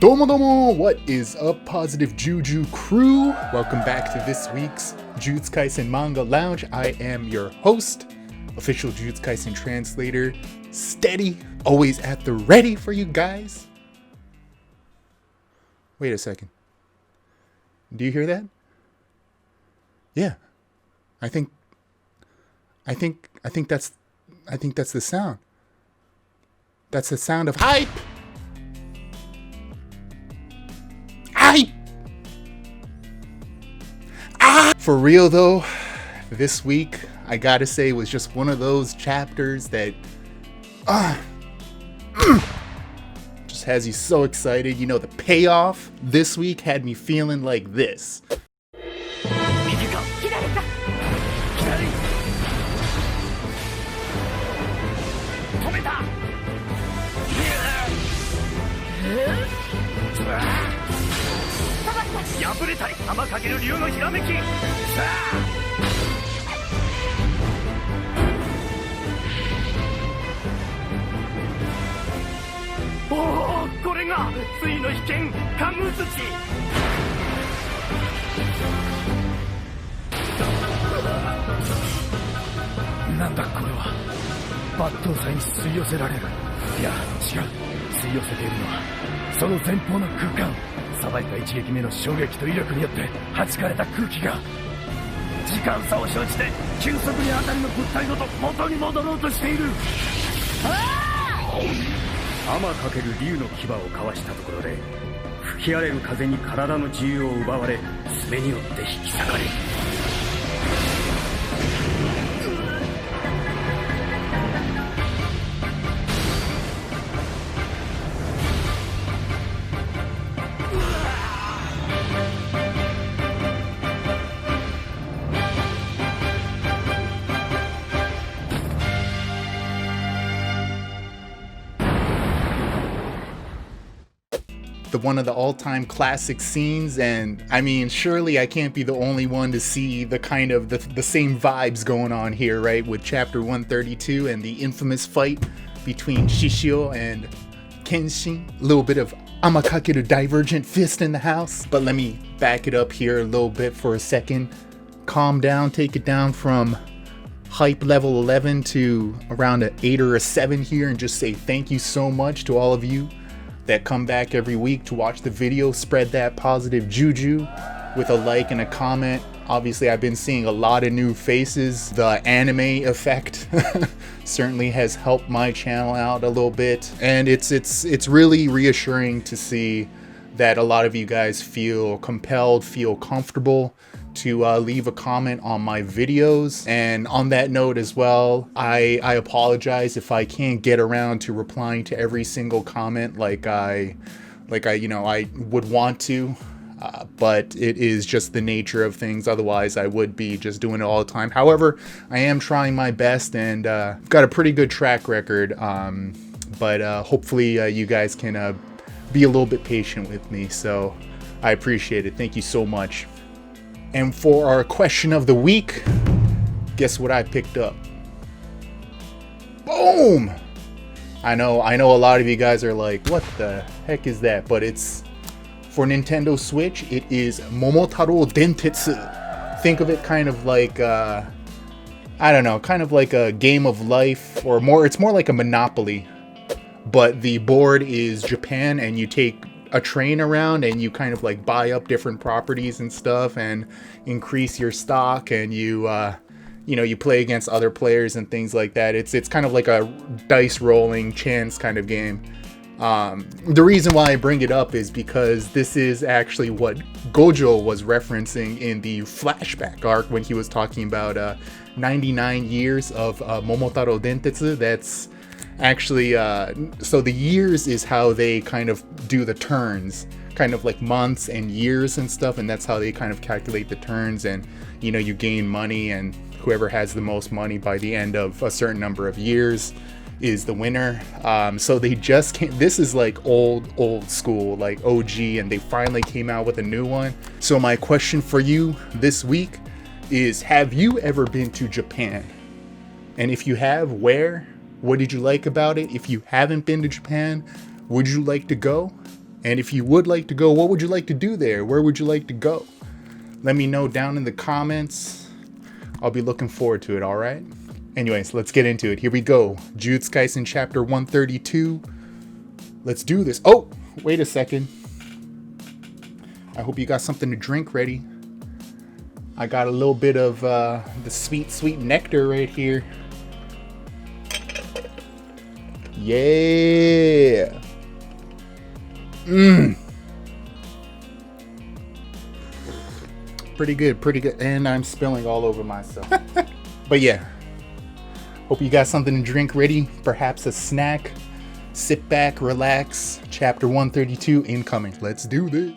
Domo domo! What is up, Positive Juju crew? Welcome back to this week's JUJUTSU Kaisen Manga Lounge. I am your host, official JUJUTSU Kaisen translator, steady, always at the ready for you guys. Wait a second. Do you hear that? Yeah. I think that's the sound. That's the sound of hype. For real though, this week I gotta say was just one of those chapters that just has you so excited. You know, the payoff this week had me feeling like this. One of the all-time classic scenes, and I mean, surely I can't be the only one to see the kind of the same vibes going on here, right? With chapter 132 and the infamous fight between Shishio and Kenshin. A little bit of Amakakeru Divergent Fist in the house. But let me back it up here a little bit for a second. Calm down, take it down from hype level 11 to around an 8 or a 7 here, and just say thank you so much to all of you that come back every week to watch the video. Spread that positive juju with a like and a comment. Obviously, I've been seeing a lot of new faces. The anime effect certainly has helped my channel out a little bit, and it's really reassuring to see that a lot of you guys feel compelled, feel comfortable to leave a comment on my videos. And on that note as well, I apologize if I can't get around to replying to every single comment like I would want to, but it is just the nature of things. Otherwise I would be just doing it all the time. However, I am trying my best, and got a pretty good track record, but hopefully you guys can be a little bit patient with me, so I appreciate it. Thank you so much. And for our question of the week, guess what I picked up? Boom! I know a lot of you guys are like, what the heck is that? But it's for Nintendo Switch. It is Momotaro Dentetsu. Think of it kind of like, I don't know, kind of like a Game of Life, or more, it's more like a Monopoly. But the board is Japan, and you take a train around and you kind of like buy up different properties and stuff and increase your stock, and you play against other players and things like that. It's kind of like a dice rolling chance kind of game. The reason why I bring it up is because this is actually what Gojo was referencing in the flashback arc when he was talking about 99 years of Momotaro Dentetsu. That's actually, so the years is how they kind of do the turns, kind of like months and years and stuff, and that's how they kind of calculate the turns, and you gain money, and whoever has the most money by the end of a certain number of years is the winner. So they just came, this is like old school, like OG, and they finally came out with a new one. So my question for you this week is, have you ever been to Japan? And if you have, where? What did you like about it? If you haven't been to Japan, would you like to go? And if you would like to go, what would you like to do there? Where would you like to go? Let me know down in the comments. I'll be looking forward to it, all right? Anyways, let's get into it. Here we go. Jujutsu Kaisen chapter 132. Let's do this. Oh, wait a second. I hope you got something to drink ready. I got a little bit of the sweet, sweet nectar right here. Yeah. Pretty good, pretty good. And I'm spilling all over myself. But yeah. Hope you got something to drink ready. Perhaps a snack. Sit back, relax. Chapter 132 incoming. Let's do this.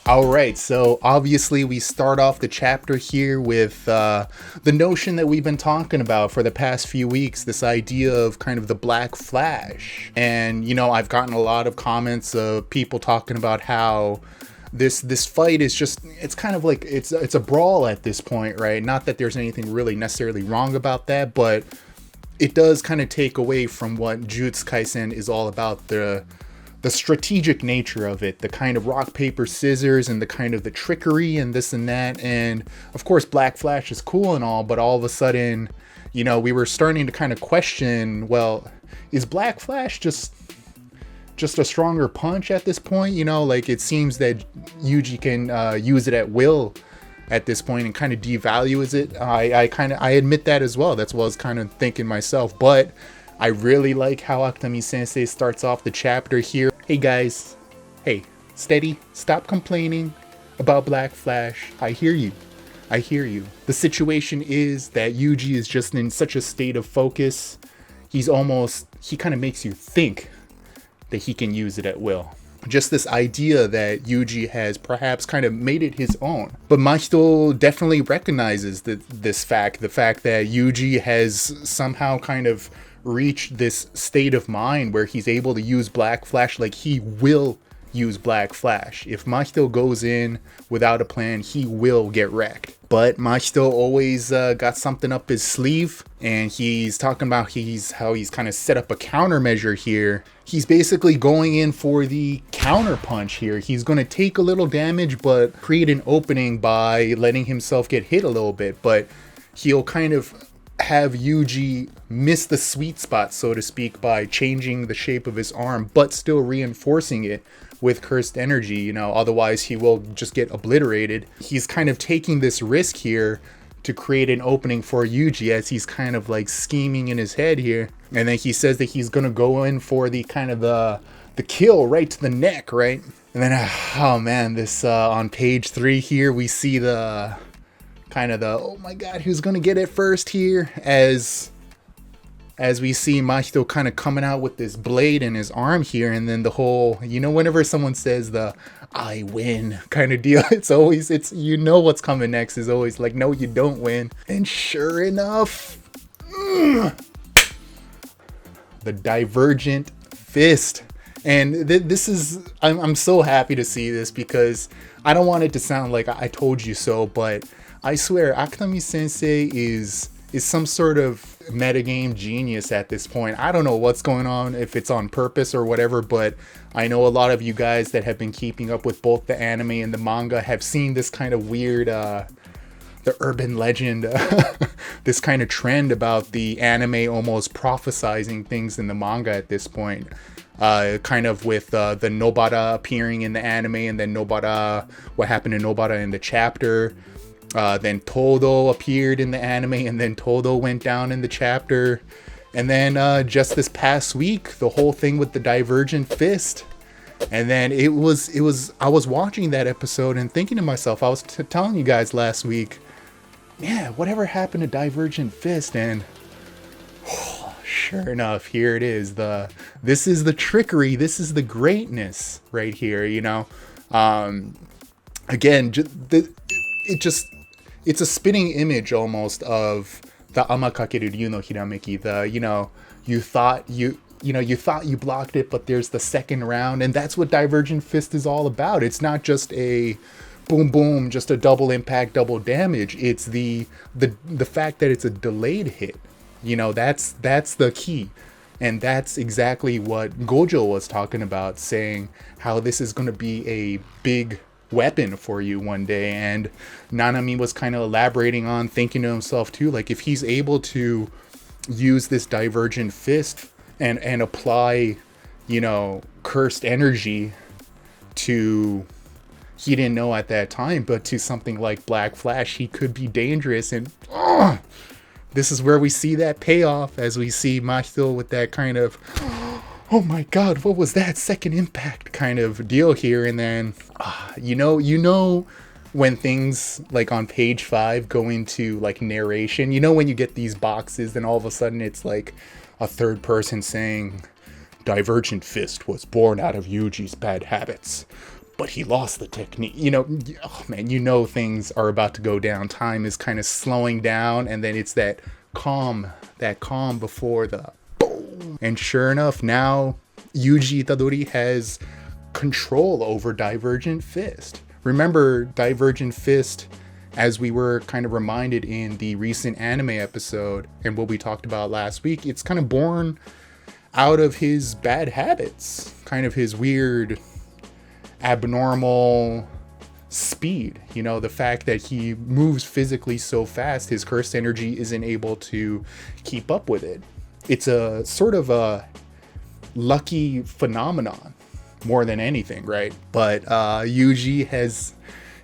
Alright, so obviously we start off the chapter here with the notion that we've been talking about for the past few weeks, this idea of kind of the Black Flash. And, you know, I've gotten a lot of comments of people talking about how this fight is just, it's kind of like, it's a brawl at this point, right? Not that there's anything really necessarily wrong about that, but it does kind of take away from what Jujutsu Kaisen is all about, the strategic nature of it, the kind of rock, paper, scissors, and the kind of the trickery and this and that. And of course, Black Flash is cool and all, but all of a sudden, you know, we were starting to kind of question, well, is Black Flash just a stronger punch at this point? You know, like it seems that Yuji can use it at will at this point and kind of devalues it. I admit that as well. That's what I was kind of thinking myself, but I really like how Akutami Sensei starts off the chapter here. Hey guys, hey, steady, stop complaining about Black Flash. I hear you. I hear you. The situation is that Yuji is just in such a state of focus. He kind of makes you think that he can use it at will. Just this idea that Yuji has perhaps kind of made it his own. But Mahito definitely recognizes this fact, the fact that Yuji has somehow kind of reach this state of mind where he's able to use Black Flash. Like, he will use Black Flash. If Mahito goes in without a plan, he will get wrecked. But Mahito always got something up his sleeve, and he's talking about how he's kind of set up a countermeasure here. He's basically going in for the counter punch here. He's going to take a little damage but create an opening by letting himself get hit a little bit, but he'll kind of have Yuji miss the sweet spot, so to speak, by changing the shape of his arm, but still reinforcing it with cursed energy, you know, otherwise he will just get obliterated. He's kind of taking this risk here to create an opening for Yuji as he's kind of like scheming in his head here. And then he says that he's gonna go in for the kind of the kill right to the neck, right? And then, oh man, this on page 3 here, we see the kind of oh my god, who's gonna get it first here, as we see Mahito kind of coming out with this blade in his arm here. And then the whole, you know, whenever someone says the I win kind of deal, it's you know what's coming next is always like, no, you don't win. And sure enough, the Divergent Fist. And this is, I'm so happy to see this, because I don't want it to sound like I told you so, but I swear Akutami Sensei is some sort of metagame genius at this point. I don't know what's going on, if it's on purpose or whatever, but I know a lot of you guys that have been keeping up with both the anime and the manga have seen this kind of weird, the urban legend, this kind of trend about the anime almost prophesizing things in the manga at this point. Kind of with the Nobara appearing in the anime, and then what happened to Nobara in the chapter. Then Todo appeared in the anime, and then Todo went down in the chapter. And then just this past week, the whole thing with the Divergent Fist. And then I was watching that episode and thinking to myself, I was telling you guys last week, yeah, whatever happened to Divergent Fist? And sure enough, here it is. This is the trickery. This is the greatness right here, you know. Again, it's a spitting image almost of the Amakakeru Ryu no Hirameki. You know, you thought you thought you blocked it, but there's the second round. And that's what Divergent Fist is all about. It's not just a boom, boom, just a double impact, double damage. It's the fact that it's a delayed hit. That's the key. And that's exactly what Gojo was talking about, saying how this is going to be a big weapon for you one day. And Nanami was kind of elaborating on, thinking to himself too, like, if he's able to use this Divergent Fist and apply, cursed energy to, he didn't know at that time, but to something like Black Flash, he could be dangerous. And this is where we see that payoff, as we see Mahito with that kind of, oh my god, what was that second impact kind of deal here. And then, when things like on page 5 go into like narration, when you get these boxes, then all of a sudden it's like a third person saying, Divergent Fist was born out of Yuji's bad habits, but he lost the technique. Things are about to go down. Time is kind of slowing down, and then it's that calm before the boom. And sure enough, now Yuji Itadori has control over Divergent Fist. Remember, Divergent Fist, as we were kind of reminded in the recent anime episode and what we talked about last week, it's kind of born out of his bad habits, kind of his weird, abnormal speed. The fact that he moves physically so fast, his cursed energy isn't able to keep up with it. It's a sort of a lucky phenomenon more than anything, right? But Yuji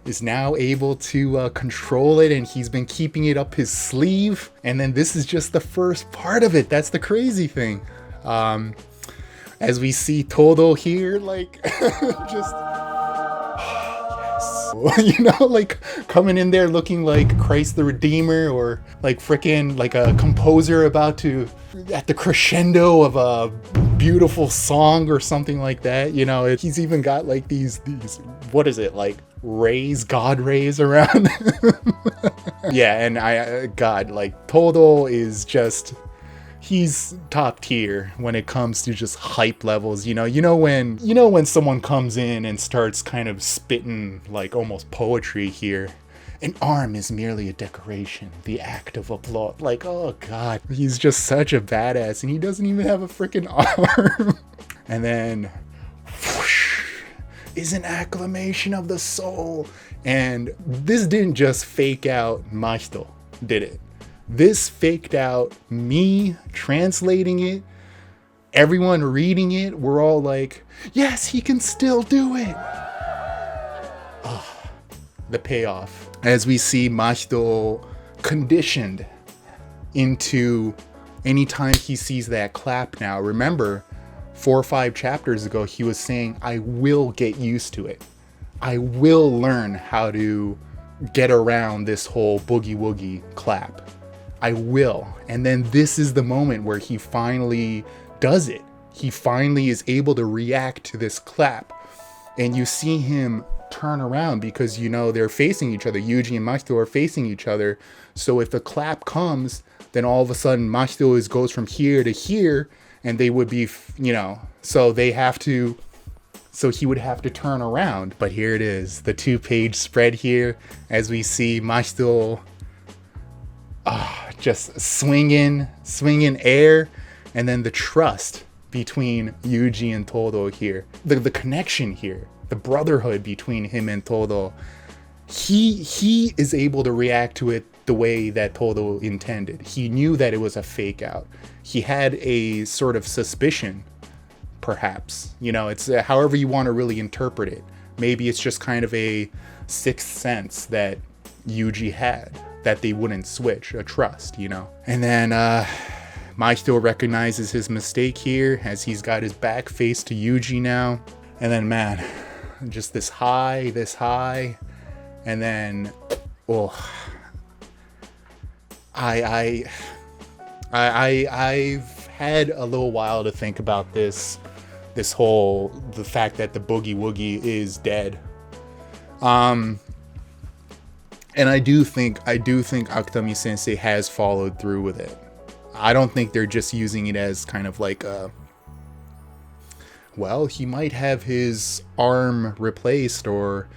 is now able to control it, and he's been keeping it up his sleeve. And then this is just the first part of it. That's the crazy thing. As we see Todo here, like, just, yes. Like coming in there looking like Christ the Redeemer, or like freaking like a composer about to, at the crescendo of a beautiful song or something like that. He's even got like these, what is it, like God rays around. Yeah, and God, like, Todo is just, he's top tier when it comes to just hype levels. When someone comes in and starts kind of spitting like almost poetry here. An arm is merely a decoration, the act of applause. Like, oh god, he's just such a badass, and he doesn't even have a freaking arm. And then whoosh, is an acclamation of the soul. And this didn't just fake out Mahito, did it? This faked out me translating it, everyone reading it. We're all like, yes, he can still do it. The payoff. As we see Mahito conditioned into anytime he sees that clap now. Remember, 4 or 5 chapters ago, he was saying, I will get used to it. I will learn how to get around this whole Boogie Woogie clap. I will. And then this is the moment where he finally does it. He finally is able to react to this clap. And you see him turn around because, they're facing each other. Yuji and Mahito are facing each other. So if the clap comes, then all of a sudden Mahito goes from here to here, and they would be, so he would have to turn around. But here it is, the 2-page spread here, as we see Mahito just swinging air, and then the trust between Yuji and Todo here, the connection here, the brotherhood between him and Todo. He is able to react to it the way that Todo intended. He knew that it was a fake out. He had a sort of suspicion, perhaps. It's however you want to really interpret it. Maybe it's just kind of a sixth sense that Yuji had, that they wouldn't switch, a trust, And then Mahito recognizes his mistake here as he's got his back face to Yuji now. And then, man, just this high, and then, I've had a little while to think about the fact that the Boogie Woogie is dead. And I do think Akutami Sensei has followed through with it. I don't think they're just using it as kind of like a well, he might have his arm replaced or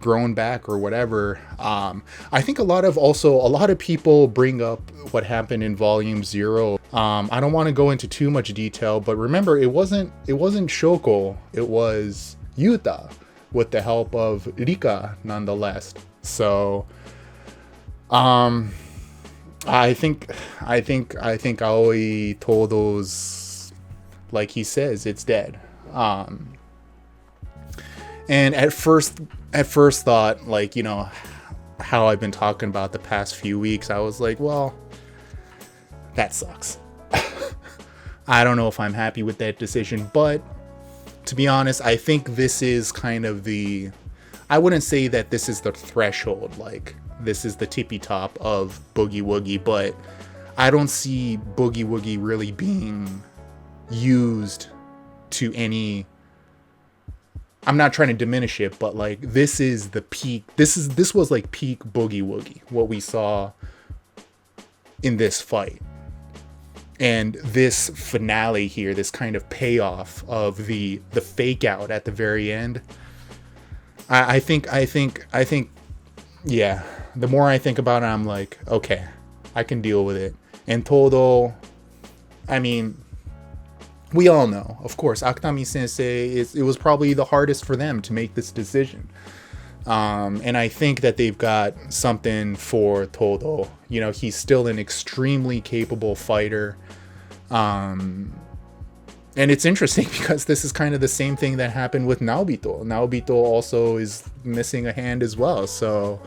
grown back or whatever. I think a lot of people bring up what happened in Volume 0. I don't want to go into too much detail, but remember, it wasn't Shoko, it was Yuta, with the help of Rika, nonetheless. So, I think Aoi told those, like he says, it's dead. And at first thought, like, you know, how I've been talking about the past few weeks, I was like, well, that sucks. I don't know if I'm happy with that decision, but to be honest, I think this is kind of I wouldn't say that this is the threshold, like this is the tippy top of Boogie Woogie, but I don't see Boogie Woogie really being used to any, I'm not trying to diminish it, but like this is the peak. This was like peak Boogie Woogie, what we saw in this fight. And this finale here, this kind of payoff of the fake out at the very end. I think, yeah, the more I think about it, I'm like, okay, I can deal with it. And Todo, I mean, we all know, of course, Akutami Sensei, it was probably the hardest for them to make this decision. And I think that they've got something for Todo. You know, he's still an extremely capable fighter. And it's interesting because this is kind of the same thing that happened with Naobito. Naobito also is missing a hand as well. So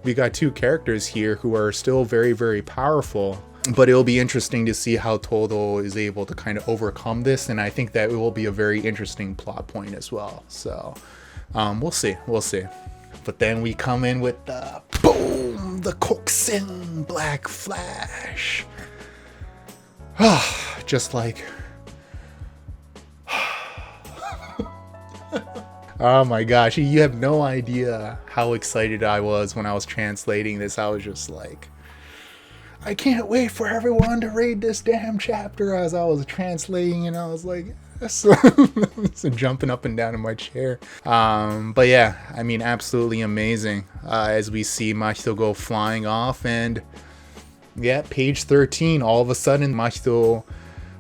we got two characters here who are still very, very powerful. But it'll be interesting to see how Todo is able to kind of overcome this. And I think that it will be a very interesting plot point as well. So we'll see. But then we come in with the boom, the Koksen Black Flash. Just like... Oh my gosh, you have no idea how excited I was when I was translating this. I was just like, I can't wait for everyone to read this damn chapter as I was translating, and I was like, yes. So jumping up and down in my chair. But yeah, I mean, absolutely amazing. As we see Mahito go flying off, and yeah, page 13, all of a sudden Mahito,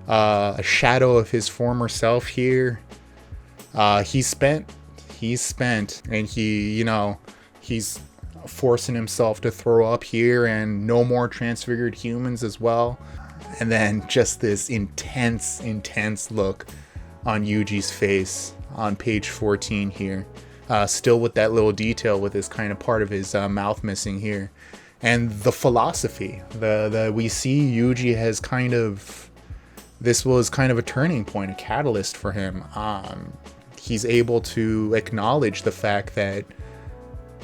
a shadow of his former self here. He's spent, and he, you know, he's forcing himself to throw up here, and no more transfigured humans as well. And then just this intense look on Yuji's face on page 14 here. Still with that little detail with this kind of part of his mouth missing here. And the philosophy, we see Yuji has kind of, this was kind of a turning point, a catalyst for him. He's able to acknowledge the fact that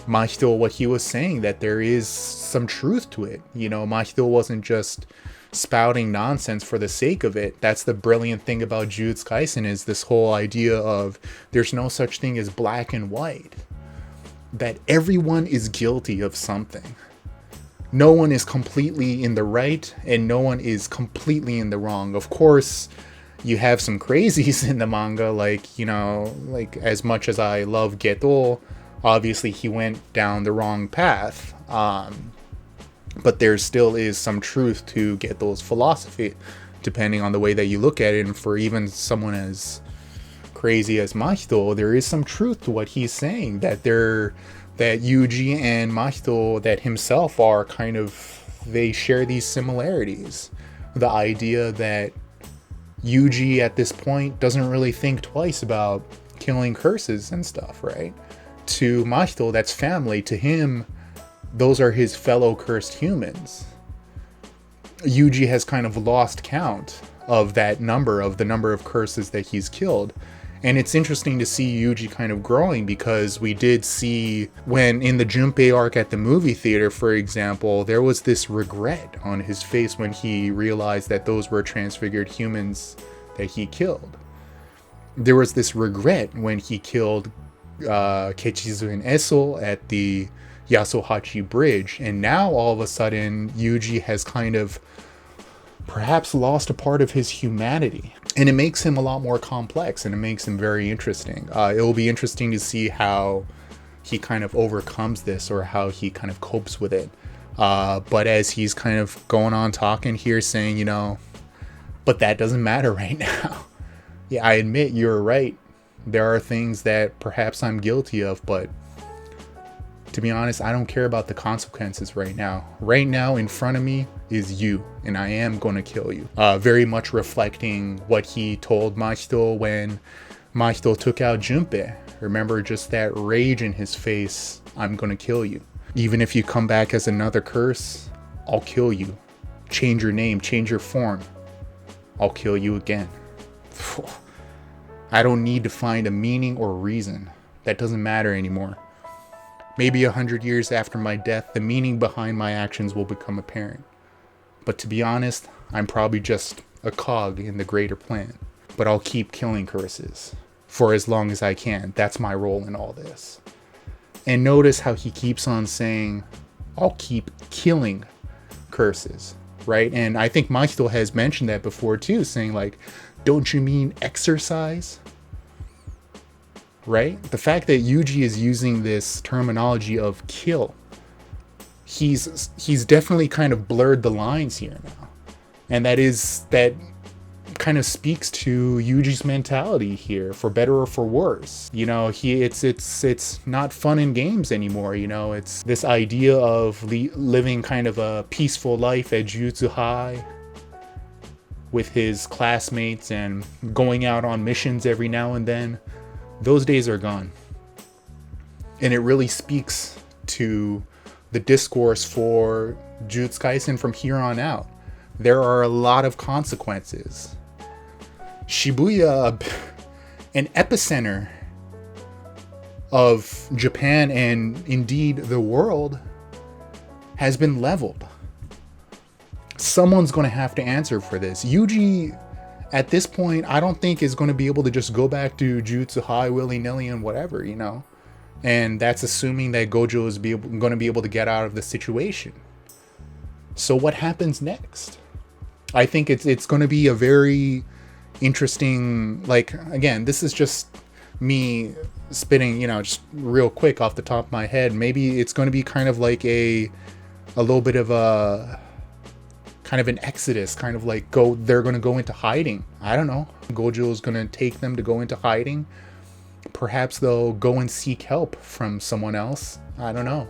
Mahito, what he was saying, that there is some truth to it. You know, Mahito wasn't just spouting nonsense for the sake of it. That's the brilliant thing about Jujutsu Kaisen, is this whole idea of there's no such thing as black and white. That everyone is guilty of something. No one is completely in the right and no one is completely in the wrong. Of course, you have some crazies in the manga, like, you know, like as much as I love Geto, obviously he went down the wrong path. But there still is some truth to Geto's philosophy, depending on the way that you look at it. And for even someone as crazy as Mahito, there is some truth to what he's saying, that Yuji and Mahito, that himself, are kind of, they share these similarities. The idea that Yuji at this point doesn't really think twice about killing curses and stuff, right? To Mahito, that's family. To him, those are his fellow cursed humans. Yuji has kind of lost count of that number, of the number of curses that he's killed. And it's interesting to see Yuji kind of growing, because we did see when in the Junpei arc at the movie theater, for example, there was this regret on his face when he realized that those were transfigured humans that he killed. There was this regret when he killed Kechizu and Eso at the Yasuhachi Bridge. And now all of a sudden Yuji has kind of perhaps lost a part of his humanity, And it makes him a lot more complex, and it makes him very interesting. It will be interesting to see how he kind of overcomes this, or how he kind of copes with it. But as he's kind of going on talking here, saying, you know, but that doesn't matter right now. Yeah, I admit you're right. There are things that perhaps I'm guilty of, but to be honest, I don't care about the consequences right now. Right now, in front of me is you, and I am going to kill you. Very much reflecting what he told Mahito when Mahito took out Junpei. Remember, just that rage in his face. I'm going to kill you. Even if you come back as another curse, I'll kill you. Change your name, change your form. I'll kill you again. I don't need to find a meaning or reason. That doesn't matter anymore. Maybe 100 years after my death, the meaning behind my actions will become apparent. But to be honest, I'm probably just a cog in the greater plan. But I'll keep killing curses for as long as I can. That's my role in all this. And notice how he keeps on saying, I'll keep killing curses, right? And I think Mahito has mentioned that before too, saying like, don't you mean exercise? Right? The fact that Yuji is using this terminology of kill, he's definitely kind of blurred the lines here now. And that kind of speaks to Yuji's mentality here, for better or for worse. You know, it's not fun and games anymore. You know, it's this idea of living kind of a peaceful life at Jujutsu High with his classmates and going out on missions every now and then. Those days are gone. And it really speaks to the discourse for Jujutsu Kaisen from here on out. There are a lot of consequences. Shibuya, an epicenter of Japan and indeed the world, has been leveled. Someone's going to have to answer for this. Yuji, at this point, I don't think is going to be able to just go back to Jujutsu High willy-nilly and whatever, you know. And that's assuming that Gojo is going to be able to get out of the situation. So what happens next? I think it's going to be a very interesting, like, again, this is just me spitting, you know, just real quick off the top of my head. Maybe it's going to be kind of like a little bit of a kind of an exodus, kind of like they're going to go into hiding. I don't know. Gojo is going to take them to go into hiding. Perhaps they'll go and seek help from someone else. I don't know.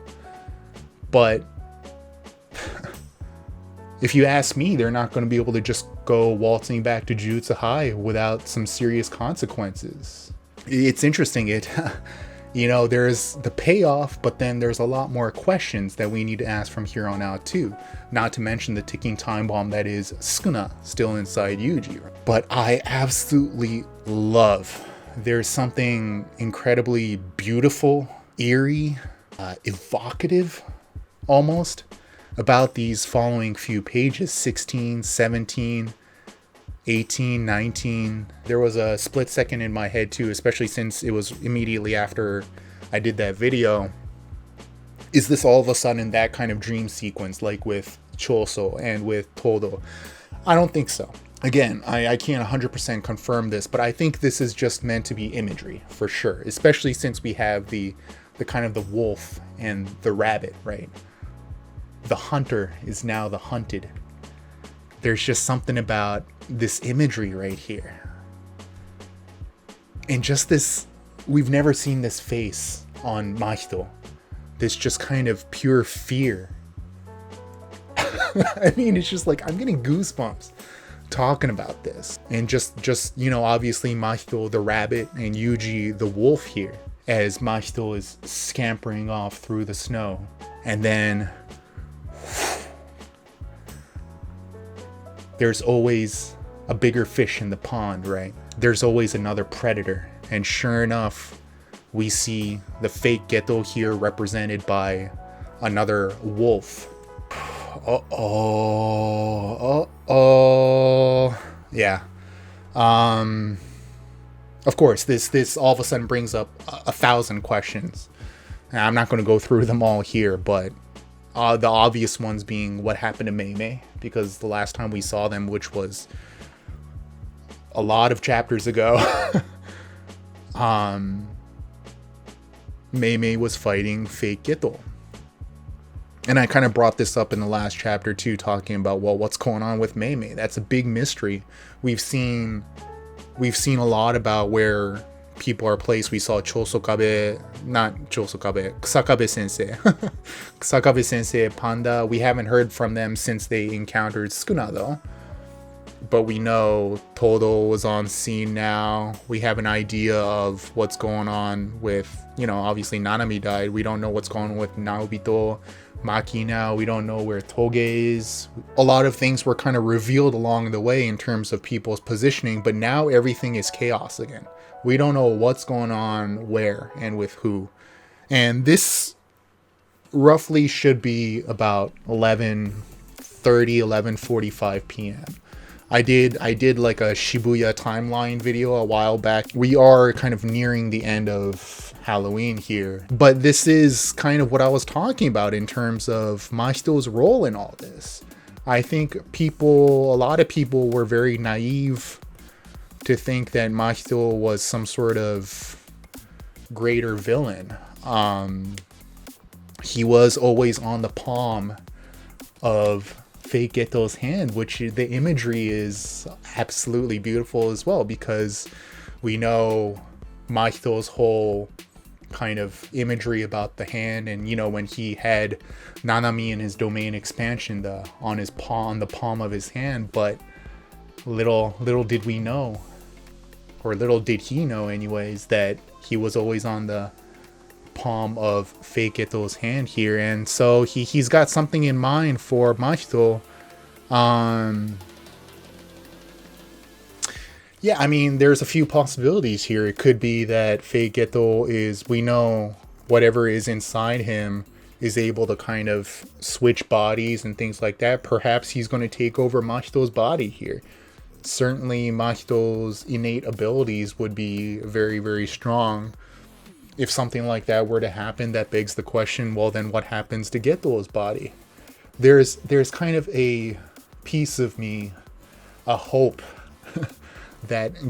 But if you ask me, they're not going to be able to just go waltzing back to Jujutsu High without some serious consequences. It's interesting. You know, there's the payoff, but then there's a lot more questions that we need to ask from here on out too. Not to mention the ticking time bomb that is Sukuna still inside Yuji. But I absolutely love, there's something incredibly beautiful, eerie, evocative almost about these following few pages, 16, 17, 18, 19. There was a split second in my head too, especially since it was immediately after I did that video. Is this all of a sudden that kind of dream sequence like with Choso and with Todo? I don't think so. Again, I can't 100% confirm this, but I think this is just meant to be imagery for sure, especially since we have the kind of the wolf and the rabbit, right? The hunter is now the hunted. There's just something about this imagery right here. And just this, we've never seen this face on Mahito. This just kind of pure fear. I mean, it's just like, I'm getting goosebumps talking about this. And just, you know, obviously Mahito the rabbit and Yuji the wolf here, as Mahito is scampering off through the snow. And then there's always a bigger fish in the pond, right? There's always another predator. And sure enough, we see the fake Geto here represented by another wolf. Yeah. Of course, this all of a sudden brings up 1,000 questions. And I'm not going to go through them all here, but the obvious ones being what happened to Mei Mei, because the last time we saw them, which was a lot of chapters ago, Mei was fighting fake Geto. And I kind of brought this up in the last chapter too, talking about, well, what's going on with Mei. That's a big mystery. We've seen a lot about where people are placed. We saw Kusakabe Sensei. Kusakabe Sensei, Panda. We haven't heard from them since they encountered Sukuna though. But we know Todo was on scene now. We have an idea of what's going on with, obviously Nanami died. We don't know what's going on with Naobito, Maki now. We don't know where Toge is. A lot of things were kind of revealed along the way in terms of people's positioning, but now everything is chaos again. We don't know what's going on where and with who. And this roughly should be about 11:30, 11:45 p.m. I did like a Shibuya timeline video a while back. We are kind of nearing the end of Halloween here, but this is kind of what I was talking about in terms of Mahito's role in all this. I think a lot of people were very naive to think that Mahito was some sort of greater villain. He was always on the palm of fake Geto's hand, which the imagery is absolutely beautiful as well, because we know Mahito's whole kind of imagery about the hand, and when he had Nanami in his domain expansion on the palm of his hand. But little did we know, or little did he know anyways, that he was always on the palm of fake Geto's hand here. And so he's got something in mind for Mahito. Yeah, I mean, there's a few possibilities here. It could be that fake Geto we know whatever is inside him is able to kind of switch bodies and things like that. Perhaps he's going to take over Mahito's body here. Certainly Mahito's innate abilities would be very, very strong. If something like that were to happen, that begs the question, well, then what happens to Geto's body? There's kind of a piece of me, a hope that the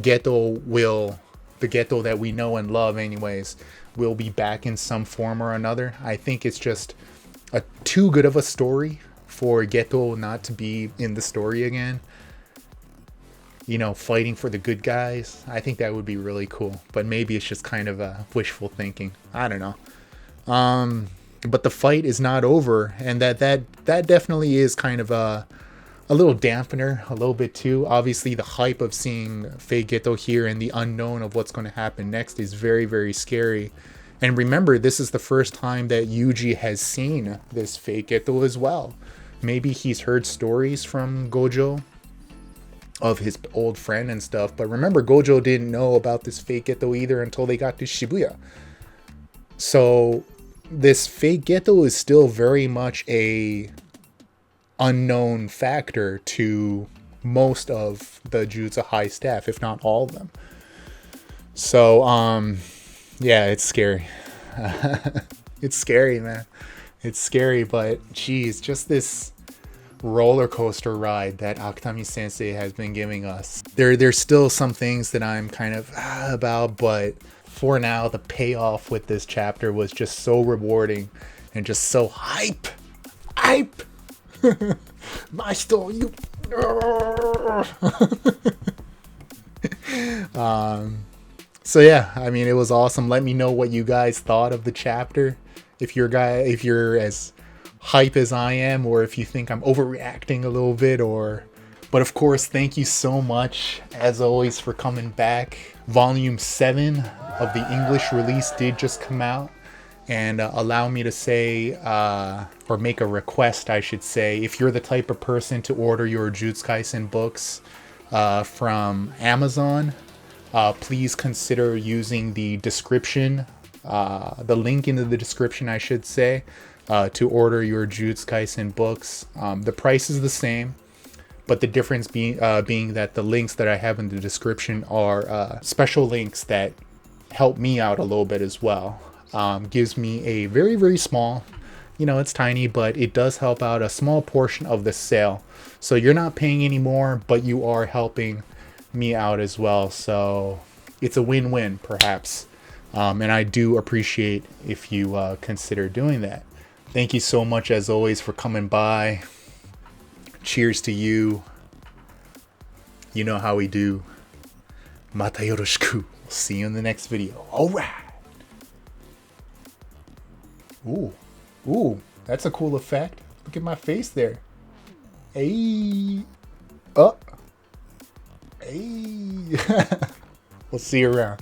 Geto that we know and love anyways, will be back in some form or another. I think it's just too good of a story for Geto not to be in the story again. Fighting for the good guys. I think that would be really cool. But maybe it's just kind of wishful thinking. I don't know. But the fight is not over, and that definitely is kind of a little dampener, a little bit too. Obviously, the hype of seeing Fake Geto here and the unknown of what's going to happen next is very, very scary. And remember, this is the first time that Yuji has seen this Fake Geto as well. Maybe he's heard stories from Gojo of his old friend and stuff, but remember, Gojo didn't know about this Fake Geto either until they got to Shibuya. So this Fake Geto is still very much a unknown factor to most of the Jujutsu High staff, if not all of them. So yeah, it's scary. It's scary, man. It's scary, but geez, just this roller coaster ride that Akutami Sensei has been giving us. There's still some things that I'm kind of about, but for now, the payoff with this chapter was just so rewarding and just so hype. Mahito, you. So yeah, I mean, it was awesome. Let me know what you guys thought of the chapter. If you're as hype as I am, or if you think I'm overreacting a little bit, but of course, thank you so much as always for coming back. Volume 7 of the English release did just come out, and allow me to say, or make a request, I should say, if you're the type of person to order your Jujutsu Kaisen books from Amazon, please consider using the description, the link in the description, I should say, to order your Jujutsu Kaisen books. The price is the same, but the difference being that the links that I have in the description are special links that help me out a little bit as well. Gives me a very, very small, it's tiny, but it does help out a small portion of the sale. So you're not paying any more, but you are helping me out as well. So it's a win-win, perhaps. And I do appreciate if you consider doing that. Thank you so much, as always, for coming by. Cheers to you. You know how we do. Mata yoroshiku. We'll see you in the next video. Alright. Ooh. Ooh. That's a cool effect. Look at my face there. Hey. Oh. Hey. We'll see you around.